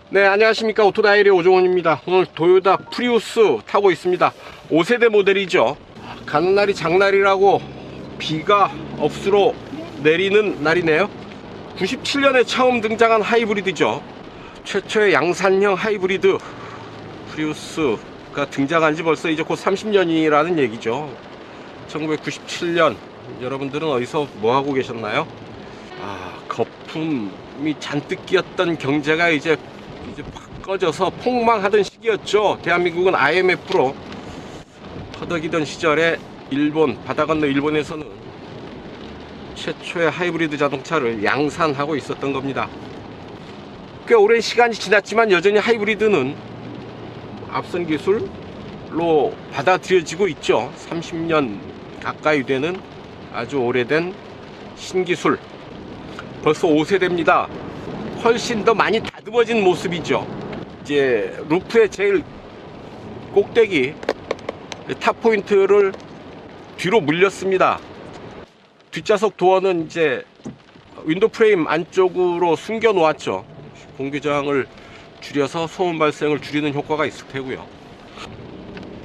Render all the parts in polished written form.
네, 안녕하십니까. 오토다이리 오종원입니다. 오늘 도요타 프리우스 타고 있습니다. 5세대 모델이죠. 가는 날이 장날이라고 비가 억수로 내리는 날이네요. 97년에 처음 등장한 하이브리드죠. 최초의 양산형 하이브리드 프리우스가 등장한 지 벌써 이제 곧 30년이라는 얘기죠. 1997년 여러분들은 어디서 뭐하고 계셨나요? 거품이 잔뜩 끼었던 경제가 이제 팍 꺼져서 폭망하던 시기였죠. 대한민국은 IMF로 허덕이던 시절에 일본, 바다 건너 일본에서는 최초의 하이브리드 자동차를 양산하고 있었던 겁니다. 꽤 오랜 시간이 지났지만 여전히 하이브리드는 앞선 기술로 받아들여지고 있죠. 30년 가까이 되는 아주 오래된 신기술. 벌써 5세대입니다. 훨씬 더 많이 다듬어진 모습이죠. 이제 루프의 제일 꼭대기 탑 포인트를 뒤로 물렸습니다. 뒷좌석 도어는 이제 윈도 프레임 안쪽으로 숨겨 놓았죠. 공기 저항을 줄여서 소음 발생을 줄이는 효과가 있을 테고요.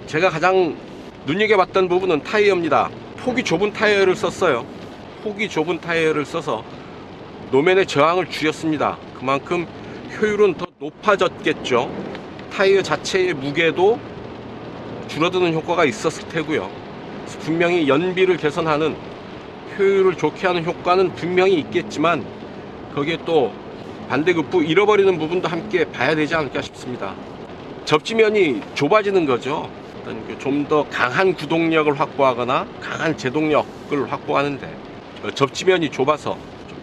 제가 가장 눈여겨봤던 부분은 타이어입니다. 폭이 좁은 타이어를 썼어요. 폭이 좁은 타이어를 써서 노면의 저항을 줄였습니다. 그만큼 효율은 더 높아졌겠죠. 타이어 자체의 무게도 줄어드는 효과가 있었을 테고요. 분명히 연비를 개선하는, 효율을 좋게 하는 효과는 분명히 있겠지만 거기에 또 반대급부 잃어버리는 부분도 함께 봐야 되지 않을까 싶습니다. 접지면이 좁아지는 거죠. 좀 더 강한 구동력을 확보하거나 강한 제동력을 확보하는데 접지면이 좁아서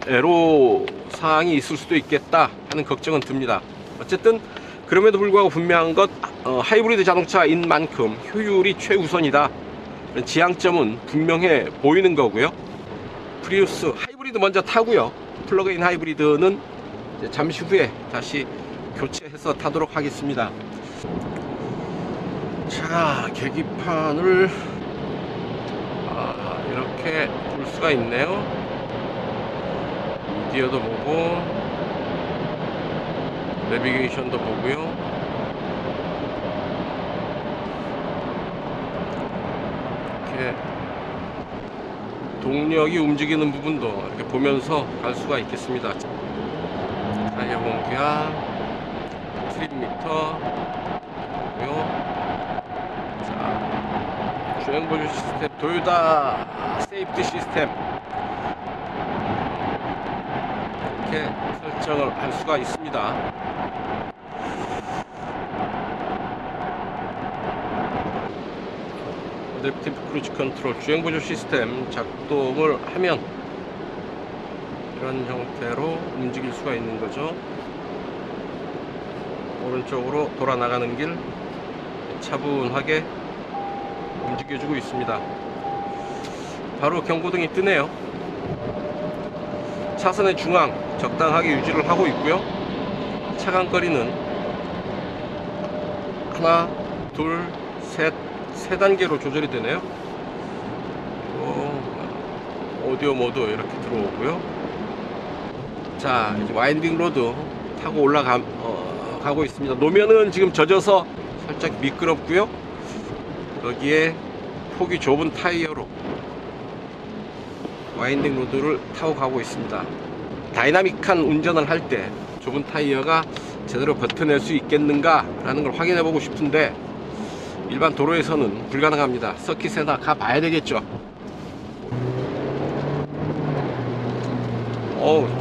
애로사항이 있을 수도 있겠다 하는 걱정은 듭니다. 어쨌든 그럼에도 불구하고 분명한 것, 하이브리드 자동차인 만큼 효율이 최우선이다. 지향점은 분명해 보이는 거고요. 프리우스 하이브리드 먼저 타고요. 플러그인 하이브리드는 잠시 후에 다시 교체해서 타도록 하겠습니다. 자, 계기판을 이렇게 볼 수가 있네요. 미디어도 보고 내비게이션도 보고요. 이렇게 동력이 움직이는 부분도 이렇게 보면서 갈 수가 있겠습니다. 타이어 공기압, 트립미터, 자, 주행 보조 시스템, 도요타 세이프티 시스템 이렇게 설정을 할 수가 있습니다. 어댑티브 크루즈 컨트롤, 주행 보조 시스템 작동을 하면 이런 형태로 움직일 수가 있는 거죠. 오른쪽으로 돌아 나가는 길 차분하게 움직여주고 있습니다. 바로 경고등이 뜨네요. 차선의 중앙 적당하게 유지를 하고 있고요. 차간거리는 하나, 둘, 셋, 세 단계로 조절이 되네요. 오디오 모드 이렇게 들어오고요. 자, 이제 와인딩 로드 타고 가고 있습니다. 노면은 지금 젖어서 살짝 미끄럽고요. 여기에 폭이 좁은 타이어로 와인딩 로드를 타고 가고 있습니다. 다이나믹한 운전을 할 때 좁은 타이어가 제대로 버텨낼 수 있겠는가 라는 걸 확인해 보고 싶은데 일반 도로에서는 불가능합니다. 서킷에다 가봐야 되겠죠.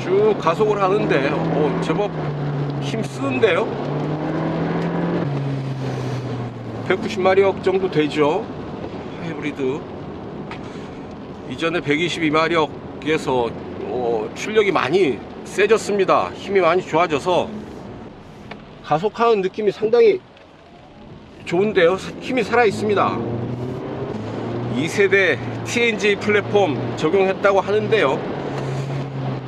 쭉 가속을 하는데 제법 힘쓰는데요. 190마력 정도 되죠. 하이브리드 이전에 122마력에서 출력이 많이 세졌습니다. 힘이 많이 좋아져서 가속하는 느낌이 상당히 좋은데요. 힘이 살아 있습니다. 2세대 TNGA 플랫폼 적용했다고 하는데요.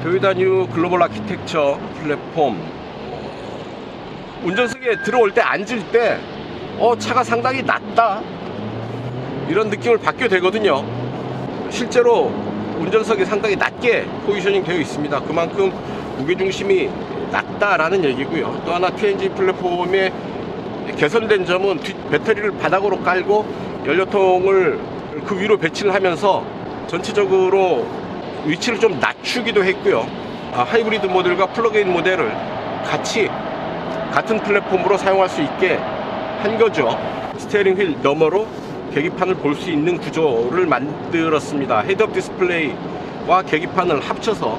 도요타 뉴 글로벌 아키텍처 플랫폼 운전석에 들어올 때, 앉을 때 차가 상당히 낮다 이런 느낌을 받게 되거든요. 실제로 운전석이 상당히 낮게 포지셔닝 되어 있습니다. 그만큼 무게중심이 낮다라는 얘기고요. 또 하나 TNG 플랫폼의 개선된 점은 배터리를 바닥으로 깔고 연료통을 그 위로 배치를 하면서 전체적으로 위치를 좀 낮추기도 했고요. 하이브리드 모델과 플러그인 모델을 같은 플랫폼으로 사용할 수 있게 한 거죠. 스티어링 휠 너머로 계기판을 볼 수 있는 구조를 만들었습니다. 헤드업 디스플레이와 계기판을 합쳐서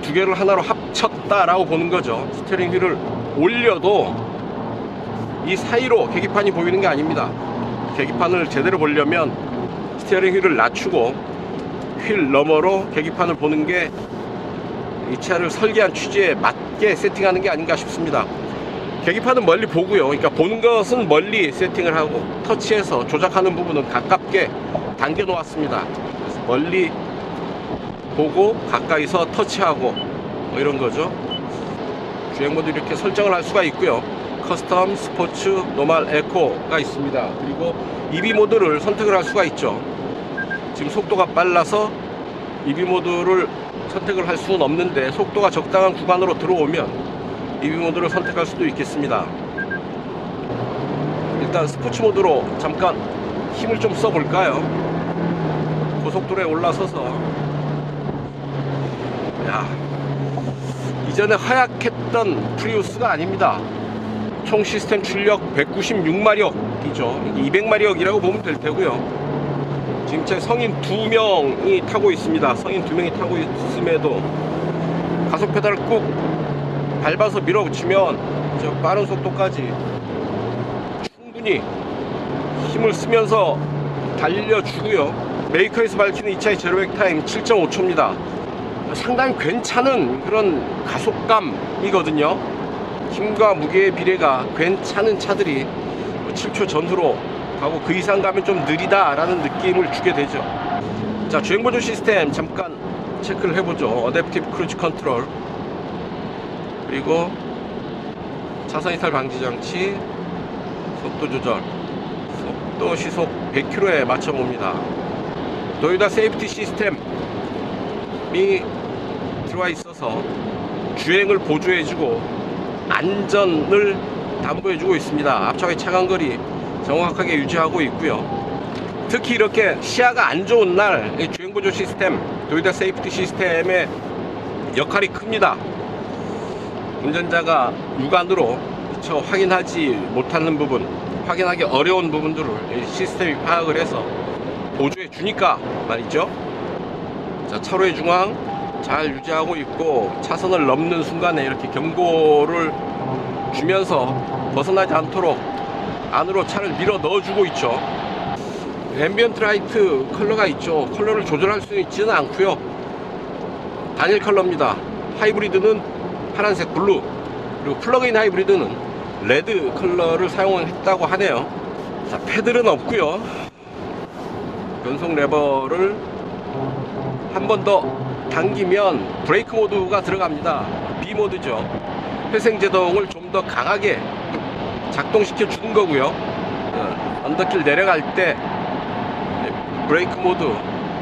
두 개를 하나로 합쳤다라고 보는 거죠. 스티어링 휠을 올려도 이 사이로 계기판이 보이는 게 아닙니다. 계기판을 제대로 보려면 스티어링 휠을 낮추고 휠 너머로 계기판을 보는 게 이 차를 설계한 취지에 맞게 세팅하는 게 아닌가 싶습니다. 계기판은 멀리 보고요. 그러니까 보는 것은 멀리 세팅을 하고 터치해서 조작하는 부분은 가깝게 당겨 놓았습니다. 그래서 멀리 보고 가까이서 터치하고 뭐 이런 거죠. 주행 모드 이렇게 설정을 할 수가 있고요. 커스텀, 스포츠, 노멀, 에코가 있습니다. 그리고 EV 모드를 선택을 할 수가 있죠. 지금 속도가 빨라서 EV 모드를 선택을 할 수는 없는데 속도가 적당한 구간으로 들어오면 EV 모드를 선택할 수도 있겠습니다. 일단 스포츠 모드로 잠깐 힘을 좀 써볼까요? 고속도로에 올라서서 이전에 허약했던 프리우스가 아닙니다. 총 시스템 출력 196마력이죠. 200마력이라고 보면 될 테고요. 지금 제 성인 2명이 타고 있습니다. 성인 2명이 타고 있음에도 가속 페달을 꾹 밟아서 밀어붙이면 저 빠른 속도까지 충분히 힘을 쓰면서 달려주고요. 메이커에서 밝히는 이 차의 제로백 타임 7.5초입니다. 상당히 괜찮은 그런 가속감이거든요. 힘과 무게의 비례가 괜찮은 차들이 7초 전후로 가고 그 이상 가면 좀 느리다라는 느낌을 주게 되죠. 자, 주행보조 시스템 잠깐 체크를 해보죠. 어댑티브 크루즈 컨트롤, 그리고 차선 이탈 방지 장치, 속도 조절, 속도 시속 100km에 맞춰 봅니다. 도요타 세이프티 시스템이 들어와 있어서 주행을 보조해주고 안전을 담보해주고 있습니다. 앞차의 차간거리 정확하게 유지하고 있고요. 특히 이렇게 시야가 안 좋은 날 주행보조 시스템, 도요타 세이프티 시스템의 역할이 큽니다. 운전자가 육안으로 미처 확인하지 못하는 부분, 확인하기 어려운 부분들을 시스템이 파악을 해서 보조해 주니까 말이죠. 자, 차로의 중앙 잘 유지하고 있고 차선을 넘는 순간에 이렇게 경고를 주면서 벗어나지 않도록 안으로 차를 밀어 넣어주고 있죠. 앰비언트 라이트 컬러가 있죠. 컬러를 조절할 수 있지는 않고요. 단일 컬러입니다. 하이브리드는 파란색 블루, 그리고 플러그인 하이브리드는 레드 컬러를 사용했다고 하네요. 자, 패들은 없고요. 변속 레버를 한 번 더 당기면 브레이크 모드가 들어갑니다. B 모드죠. 회생제동을 좀 더 강하게 작동시켜 주는 거고요. 언더길 내려갈 때 브레이크 모드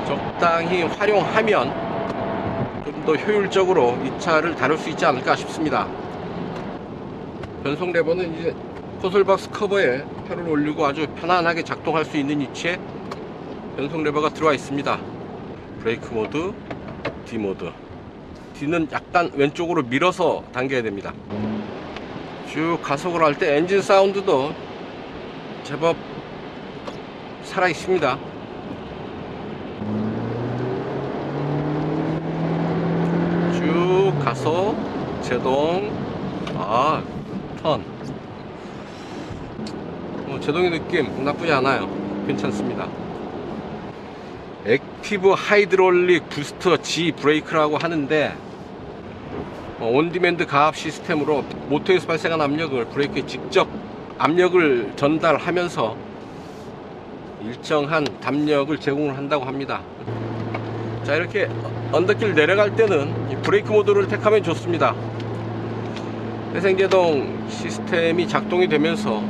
적당히 활용하면 좀 더 효율적으로 이 차를 다룰 수 있지 않을까 싶습니다. 변속 레버는 이제 포솔박스 커버에 팔을 올리고 아주 편안하게 작동할 수 있는 위치에 변속 레버가 들어와 있습니다. 브레이크 모드, D 모드. D는 약간 왼쪽으로 밀어서 당겨야 됩니다. 쭉 가속을 할 때 엔진 사운드도 제법 살아 있습니다. 쭉 가속, 제동, 턴. 제동의 느낌 나쁘지 않아요. 괜찮습니다. 액티브 하이드롤릭 부스터 G 브레이크라고 하는데 온디맨드 가압 시스템으로 모터에서 발생한 압력을 브레이크에 직접 압력을 전달하면서 일정한 담력을 제공을 한다고 합니다. 자, 이렇게 언덕길 내려갈 때는 브레이크 모드를 택하면 좋습니다. 회생제동 시스템이 작동이 되면서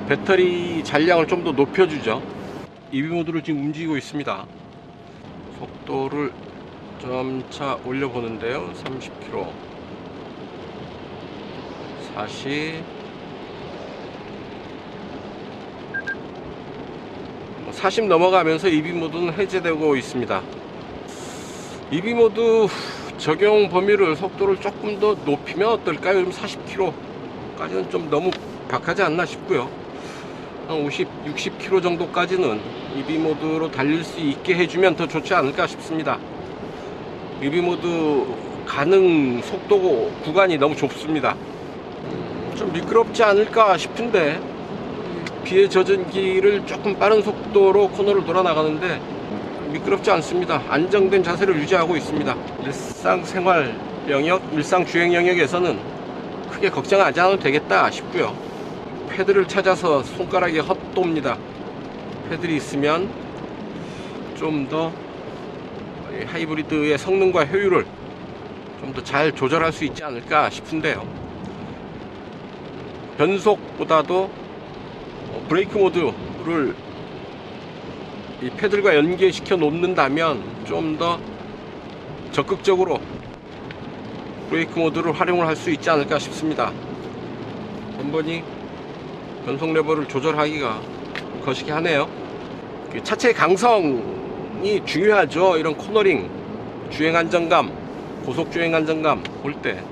배터리 잔량을 좀 더 높여주죠. EV 모드로 지금 움직이고 있습니다. 속도를 점차 올려보는데요. 30km. 40 넘어가면서 EV 모드는 해제되고 있습니다. EV 모드 적용 범위를, 속도를 조금 더 높이면 어떨까요? 40km까지는 좀 너무 박하지 않나 싶고요. 한 50, 60km 정도까지는 EV 모드로 달릴 수 있게 해주면 더 좋지 않을까 싶습니다. EV 모드 가능 속도 구간이 너무 좁습니다. 좀 미끄럽지 않을까 싶은데, 비에 젖은 길을 조금 빠른 속도로 코너를 돌아 나가는데 미끄럽지 않습니다. 안정된 자세를 유지하고 있습니다. 일상생활 영역, 일상주행 영역에서는 크게 걱정하지 않아도 되겠다 싶고요. 패드를 찾아서 손가락이 헛돕니다. 패들이 있으면 좀 더 하이브리드의 성능과 효율을 좀 더 잘 조절할 수 있지 않을까 싶은데요. 변속보다도 브레이크 모드를 이 패들과 연계시켜 놓는다면 좀 더 적극적으로 브레이크 모드를 활용을 할 수 있지 않을까 싶습니다. 번번이 변속 레버를 조절하기가 거시기 하네요. 차체의 강성이 중요하죠. 이런 코너링, 주행 안정감, 고속 주행 안정감 볼 때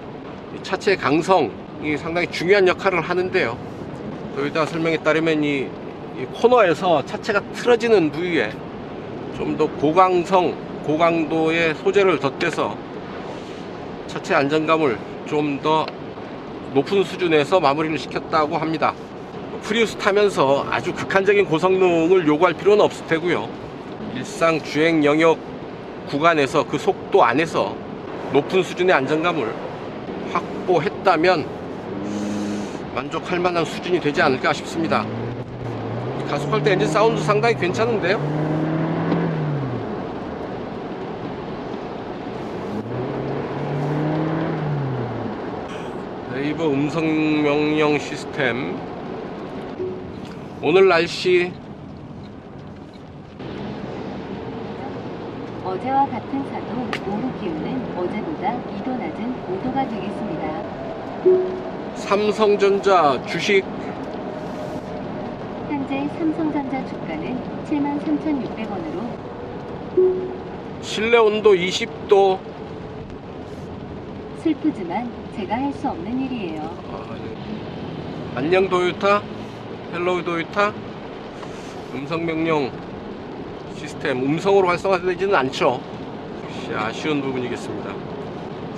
차체의 강성이 상당히 중요한 역할을 하는데요. 여기다 설명에 따르면 이 코너에서 차체가 틀어지는 부위에 좀 더 고강도의 소재를 덧대서 차체 안정감을 좀 더 높은 수준에서 마무리를 시켰다고 합니다. 프리우스 타면서 아주 극한적인 고성능을 요구할 필요는 없을 테고요. 일상 주행 영역 구간에서 그 속도 안에서 높은 수준의 안정감을 확보했다면 만족할 만한 수준이 되지 않을까 싶습니다. 가속할 때 엔진 사운드 상당히 괜찮은데요. 네이버 음성 명령 시스템. 오늘 날씨 어제와 같은 사도 오후 기온은 어제보다 2도 낮은 5도가 되겠습니다. 삼성전자 주식 현재 삼성전자 주가는 73,600원으로 실내 온도 20도. 슬프지만 제가 할 수 없는 일이에요. 안녕 도요타, 헬로우 도요타. 음성명령 시스템 음성으로 활성화되지는 않죠. 역시 아쉬운 부분이겠습니다.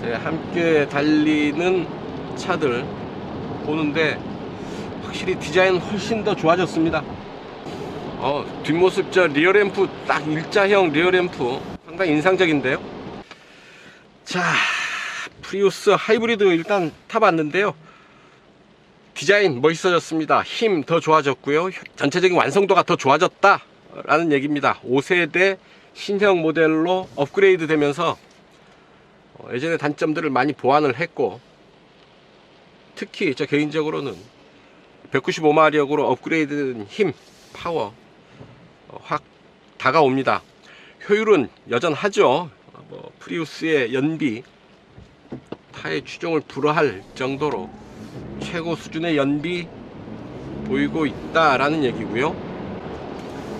제가 함께 달리는 차들 보는데 확실히 디자인은 훨씬 더 좋아졌습니다. 뒷모습 저 리어램프, 딱 일자형 리어램프 상당히 인상적인데요. 자, 프리우스 하이브리드 일단 타봤는데요. 디자인 멋있어졌습니다. 힘 더 좋아졌고요. 전체적인 완성도가 더 좋아졌다 라는 얘기입니다. 5세대 신형 모델로 업그레이드 되면서 예전의 단점들을 많이 보완을 했고, 특히 저 개인적으로는 195마력으로 업그레이드된 힘, 파워 확 다가옵니다. 효율은 여전하죠. 프리우스의 연비, 타의 추종을 불허할 정도로 최고 수준의 연비 보이고 있다라는 얘기고요.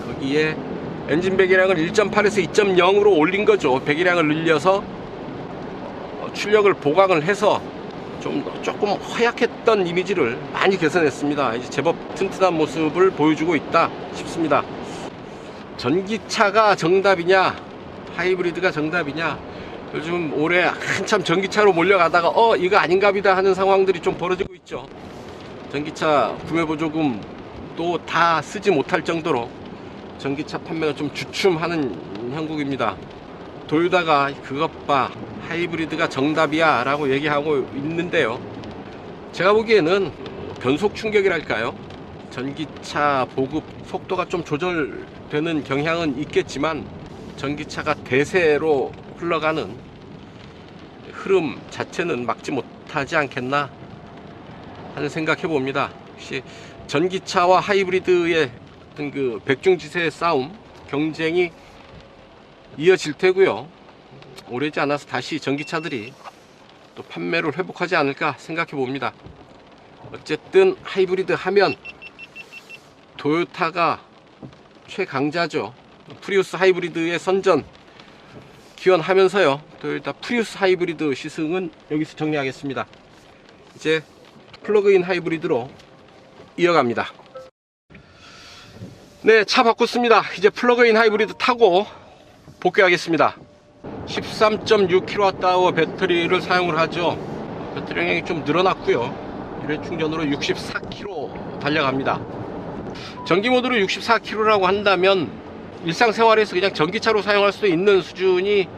거기에 엔진 배기량을 1.8에서 2.0으로 올린 거죠. 배기량을 늘려서 출력을 보강을 해서 조금 허약했던 이미지를 많이 개선했습니다. 이제 제법 튼튼한 모습을 보여주고 있다 싶습니다. 전기차가 정답이냐, 하이브리드가 정답이냐, 요즘 올해 한참 전기차로 몰려가다가 이거 아닌갑니다 하는 상황들이 좀 벌어지고 있죠. 전기차 구매보조금도 다 쓰지 못할 정도로 전기차 판매가 좀 주춤하는 형국입니다. 도요타가 그것 봐, 하이브리드가 정답이야 라고 얘기하고 있는데요. 제가 보기에는 변속 충격이랄까요, 전기차 보급 속도가 좀 조절되는 경향은 있겠지만 전기차가 대세로 흘러가는 흐름 자체는 막지 못하지 않겠나 하는 생각해 봅니다. 혹시 전기차와 하이브리드의 어떤 그 백중지세의 싸움, 경쟁이 이어질 테고요. 오래지 않아서 다시 전기차들이 또 판매를 회복하지 않을까 생각해 봅니다. 어쨌든 하이브리드 하면 토요타가 최강자죠. 프리우스 하이브리드의 선전 기원하면서요, 토요타 프리우스 하이브리드 시승은 여기서 정리하겠습니다. 이제 플러그인 하이브리드로 이어갑니다. 네, 차 바꿨습니다. 이제 플러그인 하이브리드 타고 복귀하겠습니다. 13.6kWh 배터리를 사용을 하죠. 배터리 용량이 좀 늘어났고요. 1회 충전으로 64km 달려갑니다. 전기 모드로 64km라고 한다면 일상생활에서 그냥 전기차로 사용할 수 있는 수준이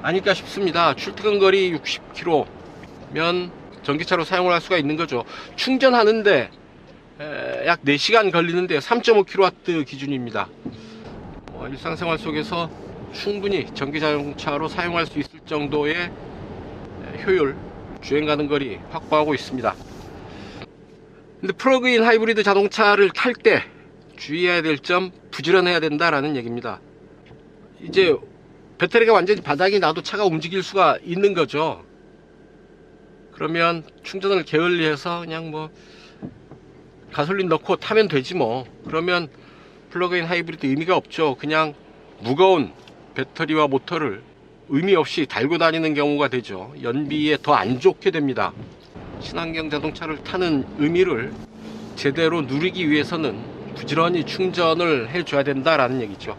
아닐까 싶습니다. 출퇴근 거리 60km면 전기차로 사용을 할 수가 있는 거죠. 충전하는데 약 4시간 걸리는데 3.5kW 기준입니다. 일상생활 속에서 충분히 전기자동차로 사용할 수 있을 정도의 효율, 주행 가는 거리 확보하고 있습니다. 근데 플러그인 하이브리드 자동차를 탈 때 주의해야 될 점, 부지런해야 된다라는 얘기입니다. 이제 배터리가 완전히 바닥이 나도 차가 움직일 수가 있는 거죠. 그러면 충전을 게을리해서 그냥 뭐 가솔린 넣고 타면 되지 뭐. 그러면 플러그인 하이브리드 의미가 없죠. 그냥 무거운 배터리와 모터를 의미 없이 달고 다니는 경우가 되죠. 연비에 더 안 좋게 됩니다. 친환경 자동차를 타는 의미를 제대로 누리기 위해서는 부지런히 충전을 해줘야 된다라는 얘기죠.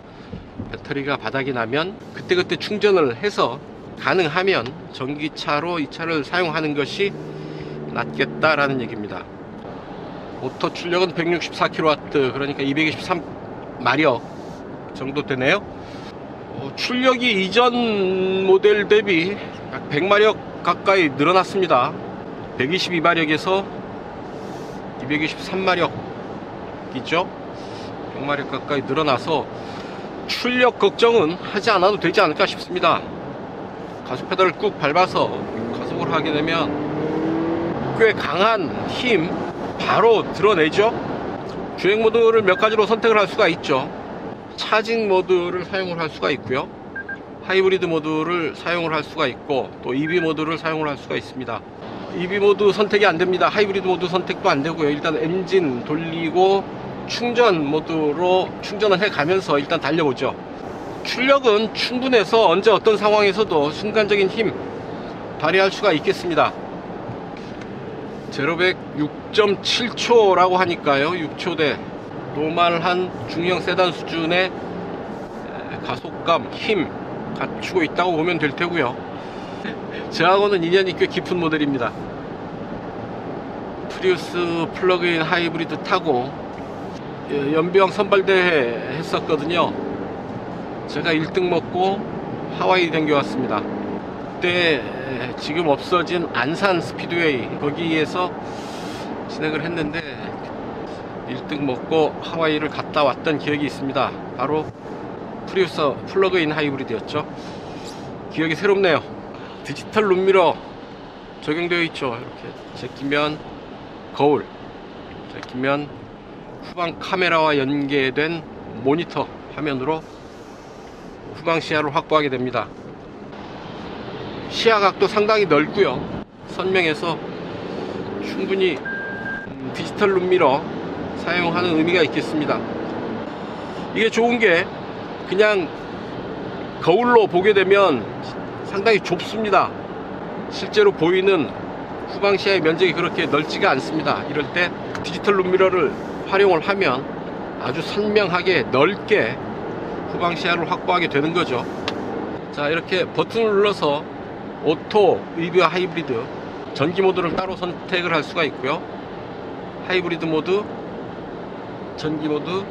배터리가 바닥이 나면 그때그때 충전을 해서 가능하면 전기차로 이 차를 사용하는 것이 낫겠다라는 얘기입니다. 모터 출력은 164kW, 그러니까 223마력 정도 되네요. 출력이 이전 모델 대비 약 100마력 가까이 늘어났습니다. 122마력에서 223마력이죠. 100마력 가까이 늘어나서 출력 걱정은 하지 않아도 되지 않을까 싶습니다. 가속 페달을 꾹 밟아서 가속을 하게 되면 꽤 강한 힘 바로 드러내죠. 주행 모드를 몇 가지로 선택을 할 수가 있죠. 차징 모드를 사용을 할 수가 있고요, 하이브리드 모드를 사용을 할 수가 있고, 또 EV 모드를 사용을 할 수가 있습니다. EV 모드 선택이 안 됩니다. 하이브리드 모드 선택도 안 되고요. 일단 엔진 돌리고 충전 모드로 충전을 해 가면서 일단 달려보죠. 출력은 충분해서 언제 어떤 상황에서도 순간적인 힘 발휘할 수가 있겠습니다. 0-100 6.7초라고 하니까요, 6초대 노멀한 중형 세단 수준의 가속감, 힘 갖추고 있다고 보면 될 테고요. 저하고는 인연이 꽤 깊은 모델입니다. 프리우스 플러그인 하이브리드 타고 연비왕 선발대회 했었거든요. 제가 1등 먹고 하와이 댕겨왔습니다. 그때 지금 없어진 안산 스피드웨이 거기에서 진행을 했는데 1등 먹고 하와이를 갔다 왔던 기억이 있습니다. 바로 프리우스 플러그인 하이브리드였죠. 기억이 새롭네요. 디지털 룸미러 적용되어 있죠. 이렇게 제끼면 거울, 제끼면 후방 카메라와 연계된 모니터 화면으로 후방 시야를 확보하게 됩니다. 시야각도 상당히 넓고요, 선명해서 충분히 디지털 룸미러 사용하는 의미가 있겠습니다. 이게 좋은 게 그냥 거울로 보게 되면 상당히 좁습니다. 실제로 보이는 후방 시야의 면적이 그렇게 넓지가 않습니다. 이럴 때 디지털 룸미러를 활용을 하면 아주 선명하게 넓게 후방 시야를 확보하게 되는 거죠. 자, 이렇게 버튼을 눌러서 오토, EV와 하이브리드, 전기 모드를 따로 선택을 할 수가 있고요, 하이브리드 모드, 전기 모드,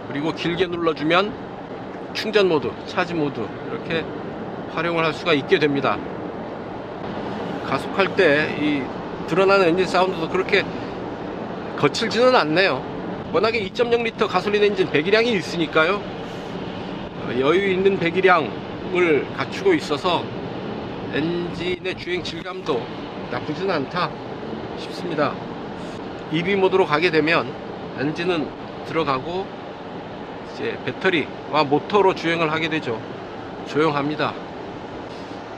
그리고 길게 눌러주면 충전 모드, 차지 모드 이렇게 활용을 할 수가 있게 됩니다. 가속할 때 이 드러나는 엔진 사운드도 그렇게 거칠지는 않네요. 워낙에 2.0L 가솔린 엔진 배기량이 있으니까요, 여유 있는 배기량을 갖추고 있어서 엔진의 주행 질감도 나쁘지는 않다 싶습니다. EV 모드로 가게 되면 엔진은 들어가고 이제 배터리와 모터로 주행을 하게 되죠. 조용합니다.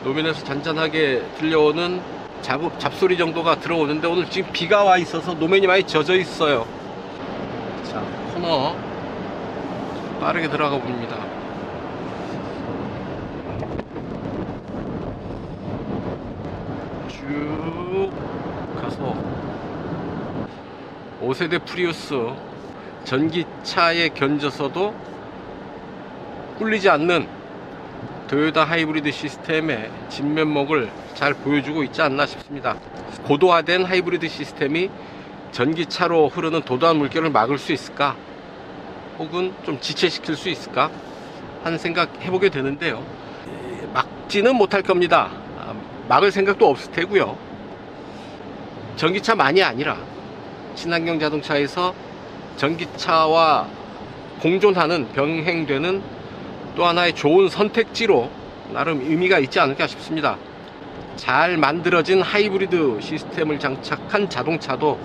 노면에서 잔잔하게 들려오는 잡소리 정도가 들어오는데 오늘 지금 비가 와 있어서 노면이 많이 젖어 있어요. 자, 코너 빠르게 들어가 봅니다. 쭉 가서 5세대 프리우스 전기차에 견져서도 꿀리지 않는 토요타 하이브리드 시스템의 진면목을 잘 보여주고 있지 않나 싶습니다. 고도화된 하이브리드 시스템이 전기차로 흐르는 도도한 물결을 막을 수 있을까? 혹은 좀 지체시킬 수 있을까? 하는 생각 해보게 되는데요. 막지는 못할 겁니다. 막을 생각도 없을 테고요. 전기차만이 아니라 친환경 자동차에서 전기차와 공존하는, 병행되는 또 하나의 좋은 선택지로 나름 의미가 있지 않을까 싶습니다. 잘 만들어진 하이브리드 시스템을 장착한 자동차도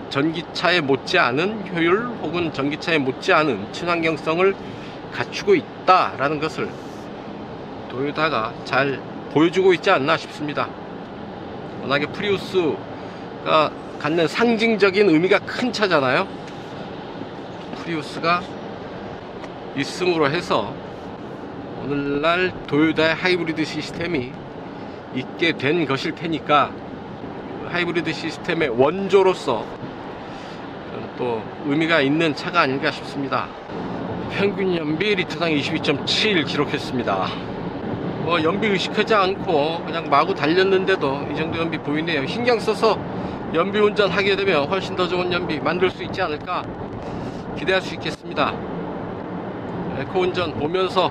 전기차에 못지않은 효율 혹은 전기차에 못지않은 친환경성을 갖추고 있다라는 것을 토요타가 잘 보여주고 있지 않나 싶습니다. 워낙에 프리우스가 갖는 상징적인 의미가 큰 차잖아요. 프리우스가 있음으로 해서 오늘날 토요타의 하이브리드 시스템이 있게 된 것일 테니까 하이브리드 시스템의 원조로서 또 의미가 있는 차가 아닌가 싶습니다. 평균 연비 리터당 22.7 기록했습니다. 연비 의식하지 않고 그냥 마구 달렸는데도 이 정도 연비 보이네요. 신경 써서 연비 운전 하게 되면 훨씬 더 좋은 연비 만들 수 있지 않을까 기대할 수 있겠습니다. 에코 운전 보면서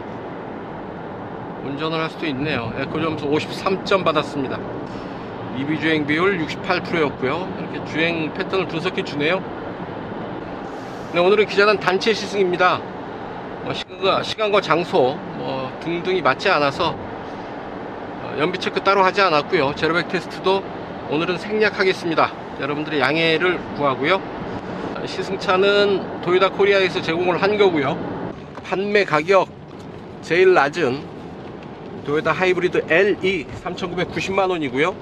운전을 할 수도 있네요. 에코 점수 53점 받았습니다. EV 주행 비율 68%였고요. 이렇게 주행 패턴을 분석해 주네요. 네, 오늘은 기자단 단체 시승입니다. 시간과 장소 등등이 맞지 않아서 연비 체크 따로 하지 않았고요. 제로백 테스트도 오늘은 생략하겠습니다. 여러분들의 양해를 구하고요. 시승차는 토요타 코리아에서 제공을 한 거고요. 판매 가격 제일 낮은 토요타 하이브리드 LE 3,990만원이고요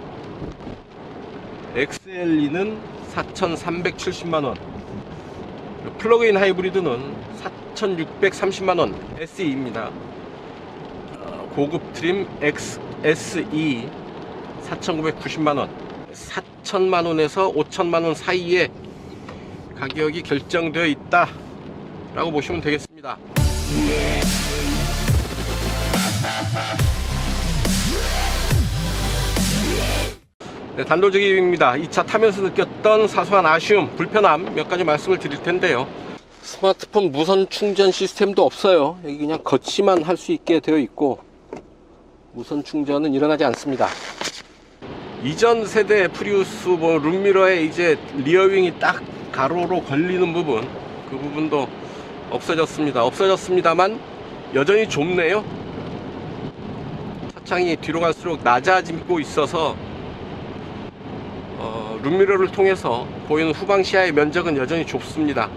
XLE는 4,370만원, 플러그인 하이브리드는 4,630만원 SE입니다. 고급 트림 XSE 4,990만원, 4,000만원에서 5,000만원 사이에 가격이 결정되어 있다 라고 보시면 되겠습니다. 네, 단도직입입니다. 이 차 타면서 느꼈던 사소한 아쉬움, 불편함 몇 가지 말씀을 드릴 텐데요. 스마트폰 무선 충전 시스템도 없어요. 여기 그냥 거치만 할 수 있게 되어 있고 무선 충전은 일어나지 않습니다. 이전 세대 프리우스 룸미러에 이제 리어윙이 딱 가로로 걸리는 부분, 그 부분도 없어졌습니다만 여전히 좁네요. 차창이 뒤로 갈수록 낮아지고 있어서 룸미러를 통해서 보이는 후방 시야의 면적은 여전히 좁습니다.